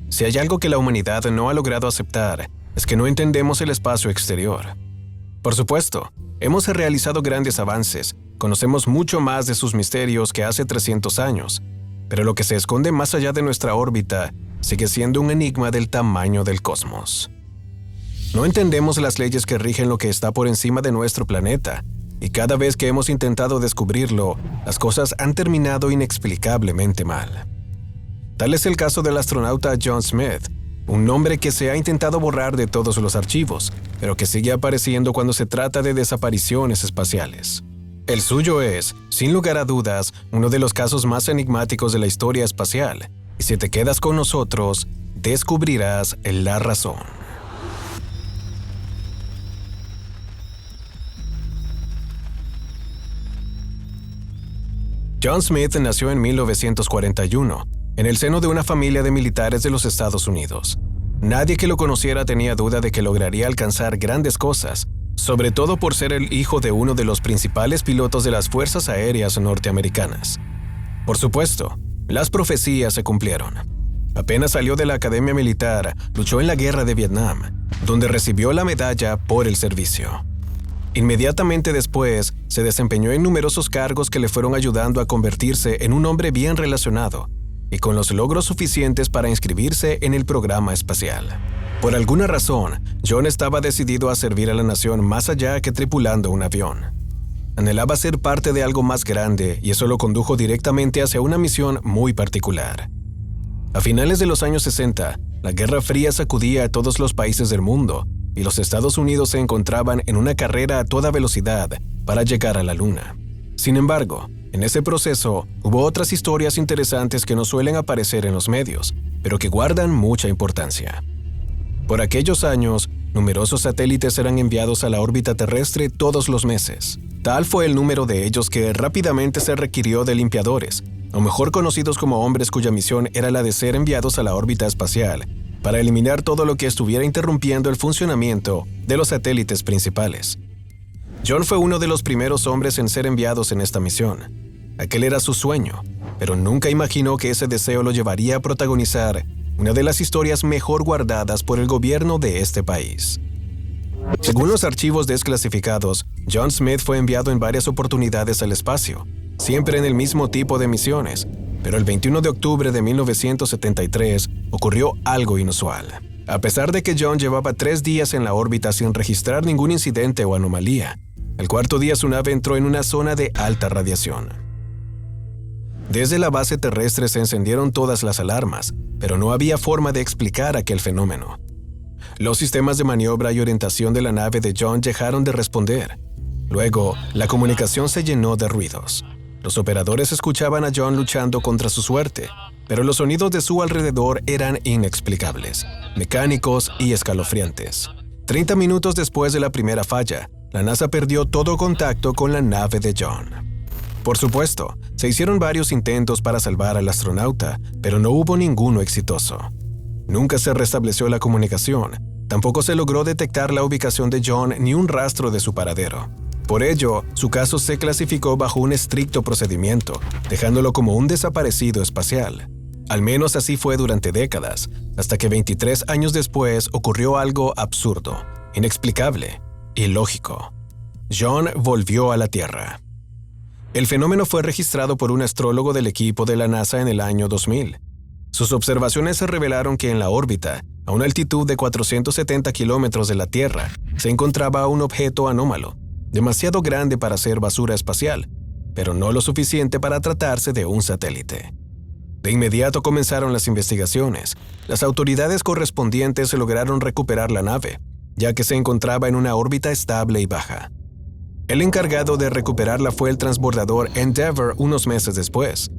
Si hay algo que la humanidad no ha logrado aceptar, es que no entendemos el espacio exterior. Por supuesto, hemos realizado grandes avances, conocemos mucho más de sus misterios que hace 300 años, pero lo que se esconde más allá de nuestra órbita sigue siendo un enigma del tamaño del cosmos. No entendemos las leyes que rigen lo que está por encima de nuestro planeta, y cada vez que hemos intentado descubrirlo, las cosas han terminado inexplicablemente mal. Tal es el caso del astronauta John Smith, un nombre que se ha intentado borrar de todos los archivos, pero que sigue apareciendo cuando se trata de desapariciones espaciales. El suyo es, sin lugar a dudas, uno de los casos más enigmáticos de la historia espacial, y si te quedas con nosotros, descubrirás la razón. John Smith nació en 1941, en el seno de una familia de militares de los Estados Unidos. Nadie que lo conociera tenía duda de que lograría alcanzar grandes cosas, sobre todo por ser el hijo de uno de los principales pilotos de las Fuerzas Aéreas norteamericanas. Por supuesto, las profecías se cumplieron. Apenas salió de la Academia Militar, luchó en la Guerra de Vietnam, donde recibió la medalla por el servicio. Inmediatamente después, se desempeñó en numerosos cargos que le fueron ayudando a convertirse en un hombre bien relacionado y con los logros suficientes para inscribirse en el programa espacial. Por alguna razón, John estaba decidido a servir a la nación más allá que tripulando un avión. Anhelaba ser parte de algo más grande y eso lo condujo directamente hacia una misión muy particular. A finales de los años 60, la Guerra Fría sacudía a todos los países del mundo y los Estados Unidos se encontraban en una carrera a toda velocidad para llegar a la Luna. Sin embargo, en ese proceso hubo otras historias interesantes que no suelen aparecer en los medios, pero que guardan mucha importancia. Por aquellos años, numerosos satélites eran enviados a la órbita terrestre todos los meses. Tal fue el número de ellos que rápidamente se requirió de limpiadores, o mejor conocidos como hombres cuya misión era la de ser enviados a la órbita espacial, para eliminar todo lo que estuviera interrumpiendo el funcionamiento de los satélites principales. John fue uno de los primeros hombres en ser enviados en esta misión. Aquel era su sueño, pero nunca imaginó que ese deseo lo llevaría a protagonizar una de las historias mejor guardadas por el gobierno de este país. Según los archivos desclasificados, John Smith fue enviado en varias oportunidades al espacio, siempre en el mismo tipo de misiones, pero el 21 de octubre de 1973 ocurrió algo inusual. A pesar de que John llevaba 3 días en la órbita sin registrar ningún incidente o anomalía, el cuarto día su nave entró en una zona de alta radiación. Desde la base terrestre se encendieron todas las alarmas, pero no había forma de explicar aquel fenómeno. Los sistemas de maniobra y orientación de la nave de John dejaron de responder. Luego, la comunicación se llenó de ruidos. Los operadores escuchaban a John luchando contra su suerte, pero los sonidos de su alrededor eran inexplicables, mecánicos y escalofriantes. 30 minutos después de la primera falla, la NASA perdió todo contacto con la nave de John. Por supuesto, se hicieron varios intentos para salvar al astronauta, pero no hubo ninguno exitoso. Nunca se restableció la comunicación, tampoco se logró detectar la ubicación de John ni un rastro de su paradero. Por ello, su caso se clasificó bajo un estricto procedimiento, dejándolo como un desaparecido espacial. Al menos así fue durante décadas, hasta que 23 años después ocurrió algo absurdo, inexplicable, ilógico. John volvió a la Tierra. El fenómeno fue registrado por un astrólogo del equipo de la NASA en el año 2000. Sus observaciones revelaron que en la órbita, a una altitud de 470 kilómetros de la Tierra, se encontraba un objeto anómalo, demasiado grande para ser basura espacial, pero no lo suficiente para tratarse de un satélite. De inmediato comenzaron las investigaciones. Las autoridades correspondientes lograron recuperar la nave, ya que se encontraba en una órbita estable y baja. El encargado de recuperarla fue el transbordador Endeavour unos meses después.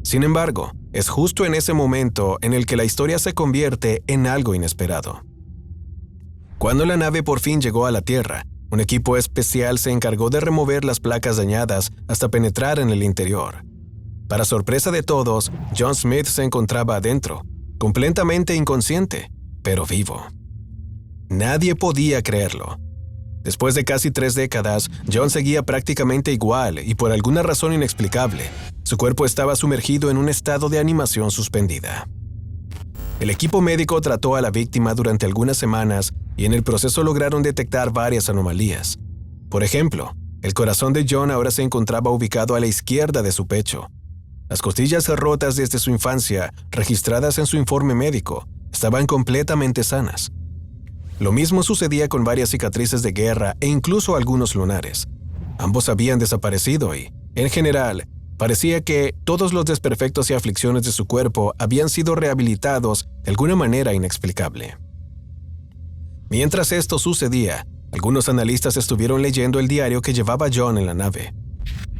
Sin embargo, es justo en ese momento en el que la historia se convierte en algo inesperado. Cuando la nave por fin llegó a la Tierra, un equipo especial se encargó de remover las placas dañadas hasta penetrar en el interior. Para sorpresa de todos, John Smith se encontraba adentro, completamente inconsciente, pero vivo. Nadie podía creerlo. Después de casi 3 décadas, John seguía prácticamente igual y por alguna razón inexplicable, su cuerpo estaba sumergido en un estado de animación suspendida. El equipo médico trató a la víctima durante algunas semanas y en el proceso lograron detectar varias anomalías. Por ejemplo, el corazón de John ahora se encontraba ubicado a la izquierda de su pecho. Las costillas rotas desde su infancia, registradas en su informe médico, estaban completamente sanas. Lo mismo sucedía con varias cicatrices de guerra e incluso algunos lunares. Ambos habían desaparecido y, en general, parecía que todos los desperfectos y aflicciones de su cuerpo habían sido rehabilitados de alguna manera inexplicable. Mientras esto sucedía, algunos analistas estuvieron leyendo el diario que llevaba John en la nave.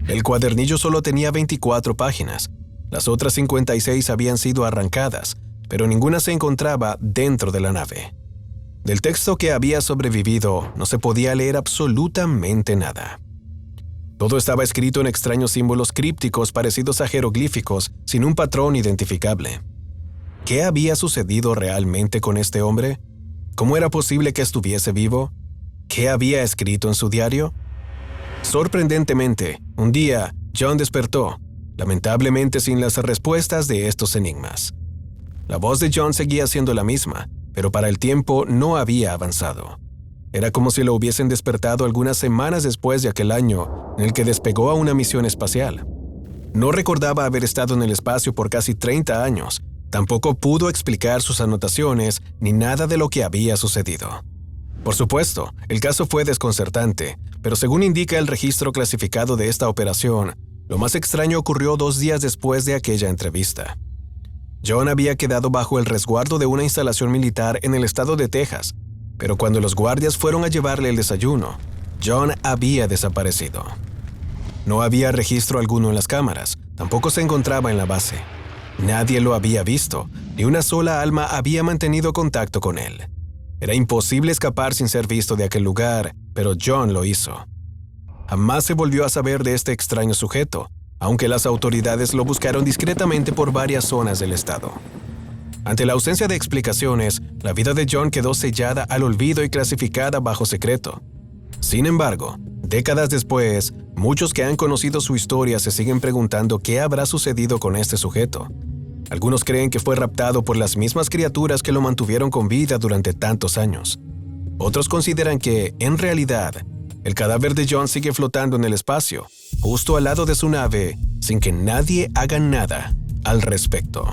El cuadernillo solo tenía 24 páginas. Las otras 56 habían sido arrancadas, pero ninguna se encontraba dentro de la nave. Del texto que había sobrevivido no se podía leer absolutamente nada. Todo estaba escrito en extraños símbolos crípticos parecidos a jeroglíficos, sin un patrón identificable. ¿Qué había sucedido realmente con este hombre? ¿Cómo era posible que estuviese vivo? ¿Qué había escrito en su diario? Sorprendentemente, un día, John despertó, lamentablemente sin las respuestas de estos enigmas. La voz de John seguía siendo la misma, pero para el tiempo no había avanzado. Era como si lo hubiesen despertado algunas semanas después de aquel año en el que despegó a una misión espacial. No recordaba haber estado en el espacio por casi 30 años, tampoco pudo explicar sus anotaciones ni nada de lo que había sucedido. Por supuesto, el caso fue desconcertante, pero según indica el registro clasificado de esta operación, lo más extraño ocurrió 2 días después de aquella entrevista. John había quedado bajo el resguardo de una instalación militar en el estado de Texas, pero cuando los guardias fueron a llevarle el desayuno, John había desaparecido. No había registro alguno en las cámaras, tampoco se encontraba en la base. Nadie lo había visto, ni una sola alma había mantenido contacto con él. Era imposible escapar sin ser visto de aquel lugar, pero John lo hizo. Jamás se volvió a saber de este extraño sujeto, aunque las autoridades lo buscaron discretamente por varias zonas del estado. Ante la ausencia de explicaciones, la vida de John quedó sellada al olvido y clasificada bajo secreto. Sin embargo, décadas después, muchos que han conocido su historia se siguen preguntando qué habrá sucedido con este sujeto. Algunos creen que fue raptado por las mismas criaturas que lo mantuvieron con vida durante tantos años. Otros consideran que, en realidad, el cadáver de John sigue flotando en el espacio, justo al lado de su nave, sin que nadie haga nada al respecto.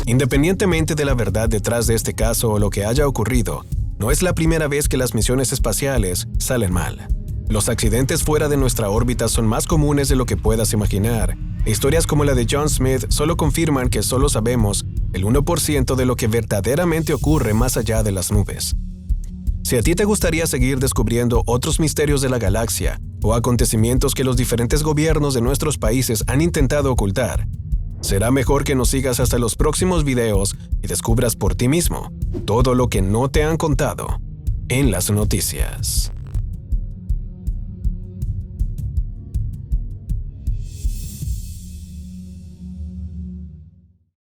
Independientemente de la verdad detrás de este caso o lo que haya ocurrido, no es la primera vez que las misiones espaciales salen mal. Los accidentes fuera de nuestra órbita son más comunes de lo que puedas imaginar. Historias como la de John Smith solo confirman que solo sabemos el 1% de lo que verdaderamente ocurre más allá de las nubes. Si a ti te gustaría seguir descubriendo otros misterios de la galaxia o acontecimientos que los diferentes gobiernos de nuestros países han intentado ocultar, será mejor que nos sigas hasta los próximos videos y descubras por ti mismo todo lo que no te han contado en las noticias.